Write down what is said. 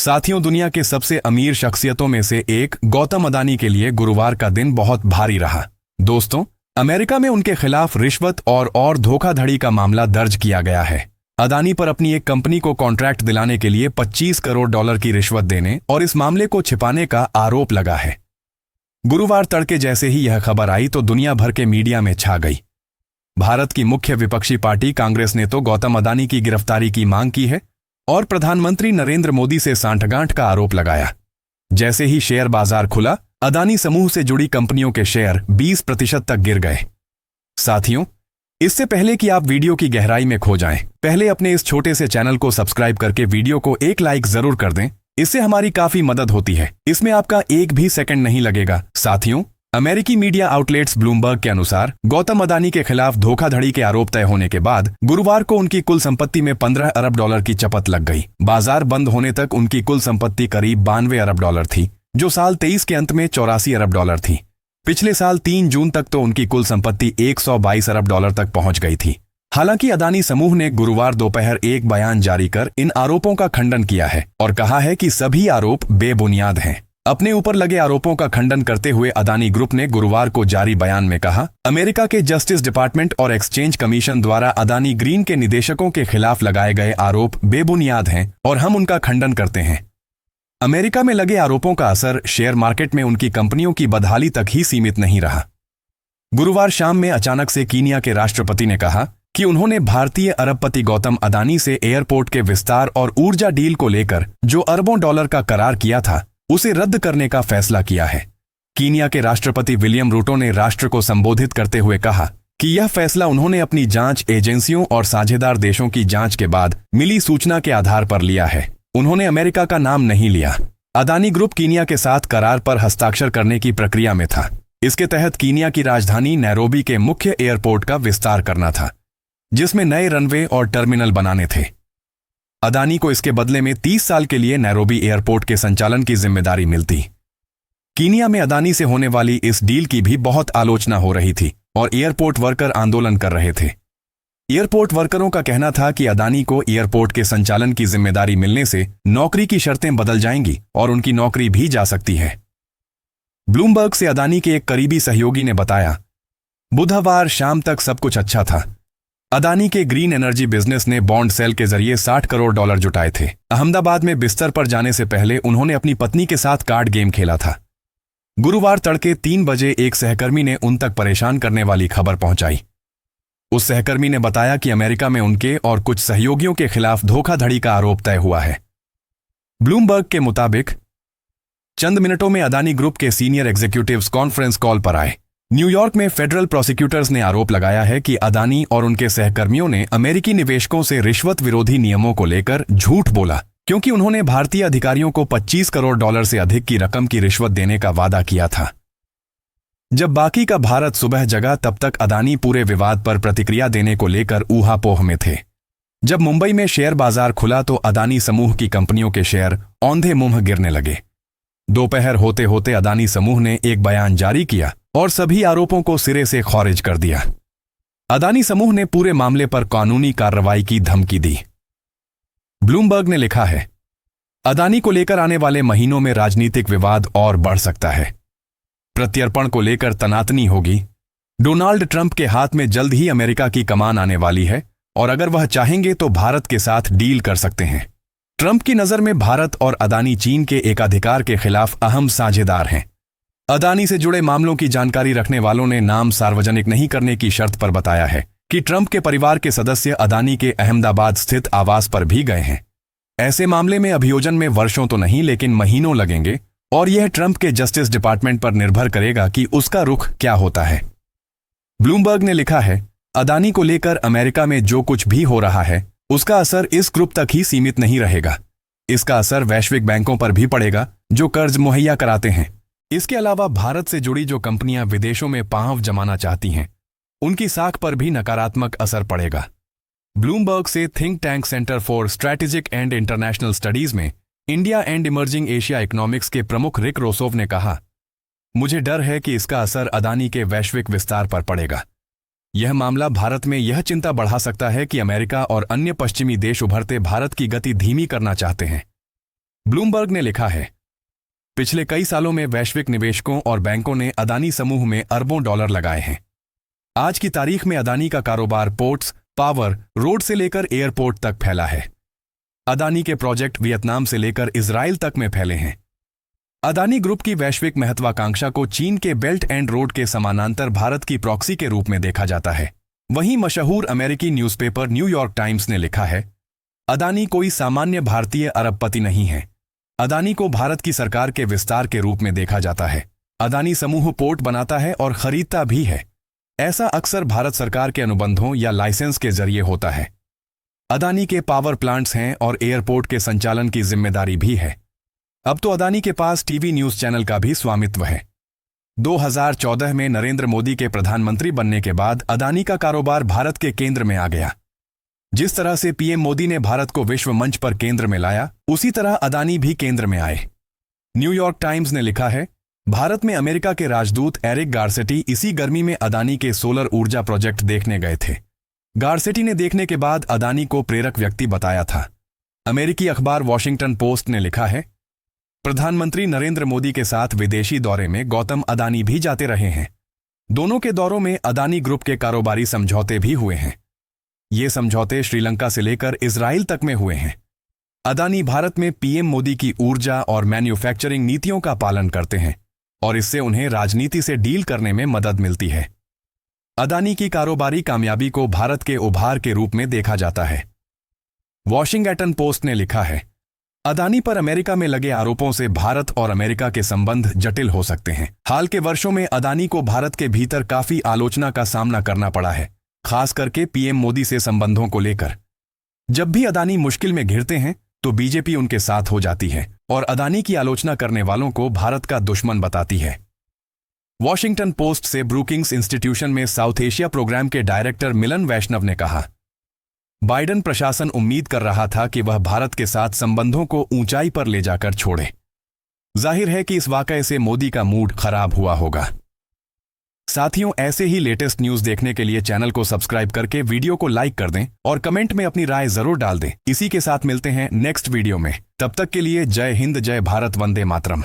साथियों, दुनिया के सबसे अमीर शख्सियतों में से एक गौतम अदानी के लिए गुरुवार का दिन बहुत भारी रहा। दोस्तों, अमेरिका में उनके खिलाफ रिश्वत और धोखाधड़ी का मामला दर्ज किया गया है। अदानी पर अपनी एक कंपनी को कॉन्ट्रैक्ट दिलाने के लिए 25 करोड़ डॉलर की रिश्वत देने और इस मामले को छिपाने का आरोप लगा है। गुरुवार तड़के जैसे ही यह खबर आई तो दुनिया भर के मीडिया में छा गई। भारत की मुख्य विपक्षी पार्टी कांग्रेस ने तो गौतम अदानी की गिरफ्तारी की मांग की है और प्रधानमंत्री नरेंद्र मोदी से सांठगांठ का आरोप लगाया। जैसे ही शेयर बाजार खुला, अदानी समूह से जुड़ी कंपनियों के शेयर 20% तक गिर गए। साथियों, इससे पहले कि आप वीडियो की गहराई में खो जाएं, पहले अपने इस छोटे से चैनल को सब्सक्राइब करके वीडियो को एक लाइक जरूर कर दें। इससे हमारी काफी मदद होती है। इसमें आपका एक भी सेकंड नहीं लगेगा। साथियों, अमेरिकी मीडिया आउटलेट्स ब्लूमबर्ग के अनुसार गौतम अदानी के खिलाफ धोखाधड़ी के आरोप तय होने के बाद गुरुवार को उनकी कुल संपत्ति में 15 अरब डॉलर की चपत लग गई। बाजार बंद होने तक उनकी कुल संपत्ति करीब 92 अरब डॉलर थी, जो साल 23 के अंत में 84 अरब डॉलर थी। पिछले साल 3 जून तक तो उनकी कुल संपत्ति 122 अरब डॉलर तक पहुंच गई थी। हालांकि अदानी समूह ने गुरुवार दोपहर एक बयान जारी कर इन आरोपों का खंडन किया है और कहा है कि सभी आरोप बेबुनियाद हैं। अपने ऊपर लगे आरोपों का खंडन करते हुए अदानी ग्रुप ने गुरुवार को जारी बयान में कहा, अमेरिका के जस्टिस डिपार्टमेंट और एक्सचेंज कमीशन द्वारा अदानी ग्रीन के निदेशकों के खिलाफ लगाए गए आरोप बेबुनियाद हैं और हम उनका खंडन करते हैं। अमेरिका में लगे आरोपों का असर शेयर मार्केट में उनकी कंपनियों की बदहाली तक ही सीमित नहीं रहा। गुरुवार शाम में अचानक से कीनिया के राष्ट्रपति ने कहा कि उन्होंने भारतीय अरबपति गौतम अदानी से एयरपोर्ट के विस्तार और ऊर्जा डील को लेकर जो अरबों डॉलर का करार किया था, उसे रद्द करने का फैसला किया है। कीनिया के राष्ट्रपति विलियम रूटो ने राष्ट्र को संबोधित करते हुए कहा कि यह फैसला उन्होंने अपनी जांच एजेंसियों और साझेदार देशों की जांच के बाद मिली सूचना के आधार पर लिया है। उन्होंने अमेरिका का नाम नहीं लिया। अदानी ग्रुप कीनिया के साथ करार पर हस्ताक्षर करने की प्रक्रिया में था। इसके तहत कीनिया की राजधानी नैरोबी के मुख्य एयरपोर्ट का विस्तार करना था, जिसमें नए रनवे और टर्मिनल बनाने थे। अदानी को इसके बदले में 30 साल के लिए नैरोबी एयरपोर्ट के संचालन की जिम्मेदारी मिलती। कीनिया में अदानी से होने वाली इस डील की भी बहुत आलोचना हो रही थी और एयरपोर्ट वर्कर आंदोलन कर रहे थे। एयरपोर्ट वर्करों का कहना था कि अदानी को एयरपोर्ट के संचालन की जिम्मेदारी मिलने से नौकरी की शर्तें बदल जाएंगी और उनकी नौकरी भी जा सकती है। ब्लूमबर्ग से अदानी के एक करीबी सहयोगी ने बताया, बुधवार शाम तक सब कुछ अच्छा था। अदानी के ग्रीन एनर्जी बिजनेस ने बॉन्ड सेल के जरिए 60 करोड़ डॉलर जुटाए थे। अहमदाबाद में बिस्तर पर जाने से पहले उन्होंने अपनी पत्नी के साथ कार्ड गेम खेला था। गुरुवार तड़के 3 बजे एक सहकर्मी ने उन तक परेशान करने वाली खबर पहुंचाई। उस सहकर्मी ने बताया कि अमेरिका में उनके और कुछ सहयोगियों के खिलाफ धोखाधड़ी का आरोप तय हुआ है। ब्लूमबर्ग के मुताबिक चंद मिनटों में अदानी ग्रुप के सीनियर एग्जीक्यूटिव्स कॉन्फ्रेंस कॉल पर आए। न्यूयॉर्क में फेडरल प्रोसिक्यूटर्स ने आरोप लगाया है कि अदानी और उनके सहकर्मियों ने अमेरिकी निवेशकों से रिश्वत विरोधी नियमों को लेकर झूठ बोला, क्योंकि उन्होंने भारतीय अधिकारियों को 25 करोड़ डॉलर से अधिक की रकम की रिश्वत देने का वादा किया था। जब बाकी का भारत सुबह जगा, तब तक अदानी पूरे विवाद पर प्रतिक्रिया देने को लेकर ऊहापोह में थे। जब मुंबई में शेयर बाजार खुला तो अदानी समूह की कंपनियों के शेयर औंधे मुंह गिरने लगे। दोपहर होते होते अदानी समूह ने एक बयान जारी किया और सभी आरोपों को सिरे से खारिज कर दिया। अदानी समूह ने पूरे मामले पर कानूनी कार्रवाई की धमकी दी। ब्लूमबर्ग ने लिखा है, अदानी को लेकर आने वाले महीनों में राजनीतिक विवाद और बढ़ सकता है। प्रत्यर्पण को लेकर तनातनी होगी। डोनाल्ड ट्रंप के हाथ में जल्द ही अमेरिका की कमान आने वाली है और अगर वह चाहेंगे तो भारत के साथ डील कर सकते हैं। ट्रंप की नजर में भारत और अदानी चीन के एकाधिकार के खिलाफ अहम साझेदार हैं। अदानी से जुड़े मामलों की जानकारी रखने वालों ने नाम सार्वजनिक नहीं करने की शर्त पर बताया है कि ट्रंप के परिवार के सदस्य अदानी के अहमदाबाद स्थित आवास पर भी गए हैं। ऐसे मामले में अभियोजन में वर्षों तो नहीं लेकिन महीनों लगेंगे और यह ट्रंप के जस्टिस डिपार्टमेंट पर निर्भर करेगा कि उसका रुख क्या होता है। ब्लूमबर्ग ने लिखा है, अदानी को लेकर अमेरिका में जो कुछ भी हो रहा है उसका असर इस ग्रुप तक ही सीमित नहीं रहेगा। इसका असर वैश्विक बैंकों पर भी पड़ेगा जो कर्ज मुहैया कराते हैं। इसके अलावा भारत से जुड़ी जो कंपनियां विदेशों में पांव जमाना चाहती हैं, उनकी साख पर भी नकारात्मक असर पड़ेगा। ब्लूमबर्ग से think tank Center for Strategic and International Studies में India and emerging Asia economics के प्रमुख रिक रोसोव ने कहा, मुझे डर है कि इसका असर अदानी के वैश्विक विस्तार पर पड़ेगा। यह मामला भारत में यह चिंता बढ़ा सकता है कि अमेरिका और अन्य पश्चिमी देश उभरते भारत की गति धीमी करना चाहते हैं। ब्लूमबर्ग ने लिखा है, पिछले कई सालों में वैश्विक निवेशकों और बैंकों ने अदानी समूह में अरबों डॉलर लगाए हैं। आज की तारीख में अदानी का कारोबार पोर्ट्स, पावर, रोड से लेकर एयरपोर्ट तक फैला है। अदानी के प्रोजेक्ट वियतनाम से लेकर इजराइल तक में फैले हैं। अदानी ग्रुप की वैश्विक महत्वाकांक्षा को चीन के बेल्ट एंड रोड के समानांतर भारत की प्रॉक्सी के रूप में देखा जाता है। वहीं मशहूर अमेरिकी न्यूज़पेपर न्यूयॉर्क टाइम्स ने लिखा है, अदानी कोई सामान्य भारतीय अरबपति नहीं है। अदानी को भारत की सरकार के विस्तार के रूप में देखा जाता है। अदानी समूह पोर्ट बनाता है और खरीदता भी है। ऐसा अक्सर भारत सरकार के अनुबंधों या लाइसेंस के जरिए होता है। अदानी के पावर प्लांट्स हैं और एयरपोर्ट के संचालन की जिम्मेदारी भी है। अब तो अदानी के पास टीवी न्यूज चैनल का भी स्वामित्व है। 2014 में नरेंद्र मोदी के प्रधानमंत्री बनने के बाद अदानी का कारोबार भारत के केंद्र में आ गया। जिस तरह से पीएम मोदी ने भारत को विश्व मंच पर केंद्र में लाया, उसी तरह अदानी भी केंद्र में आए। न्यूयॉर्क टाइम्स ने लिखा है, भारत में अमेरिका के राजदूत एरिक गारसेटी इसी गर्मी में अदानी के सोलर ऊर्जा प्रोजेक्ट देखने गए थे। गारसेटी ने देखने के बाद अदानी को प्रेरक व्यक्ति बताया था। अमेरिकी अखबार वॉशिंगटन पोस्ट ने लिखा है, प्रधानमंत्री नरेंद्र मोदी के साथ विदेशी दौरे में गौतम अदानी भी जाते रहे हैं। दोनों के दौरों में अदानी ग्रुप के कारोबारी समझौते भी हुए हैं। ये समझौते श्रीलंका से लेकर इजराइल तक में हुए हैं। अदानी भारत में पीएम मोदी की ऊर्जा और मैन्युफैक्चरिंग नीतियों का पालन करते हैं और इससे उन्हें राजनीति से डील करने में मदद मिलती है। अदानी की कारोबारी कामयाबी को भारत के उभार के रूप में देखा जाता है। वॉशिंगटन पोस्ट ने लिखा है, अदानी पर अमेरिका में लगे आरोपों से भारत और अमेरिका के संबंध जटिल हो सकते हैं। हाल के वर्षों में अदानी को भारत के भीतर काफी आलोचना का सामना करना पड़ा है, खास करके पीएम मोदी से संबंधों को लेकर। जब भी अदानी मुश्किल में घिरते हैं तो बीजेपी उनके साथ हो जाती है और अदानी की आलोचना करने वालों को भारत का दुश्मन बताती है। वॉशिंगटन पोस्ट से ब्रूकिंग्स इंस्टीट्यूशन में साउथ एशिया प्रोग्राम के डायरेक्टर मिलन वैष्णव ने कहा, बाइडेन प्रशासन उम्मीद कर रहा था कि वह भारत के साथ संबंधों को ऊंचाई पर ले जाकर छोड़े। जाहिर है कि इस वाकये से मोदी का मूड खराब हुआ होगा। साथियों, ऐसे ही लेटेस्ट न्यूज़ देखने के लिए चैनल को सब्सक्राइब करके वीडियो को लाइक कर दें और कमेंट में अपनी राय जरूर डाल दें। इसी के साथ मिलते हैं नेक्स्ट वीडियो में। तब तक के लिए जय हिंद, जय भारत, वंदे मातरम।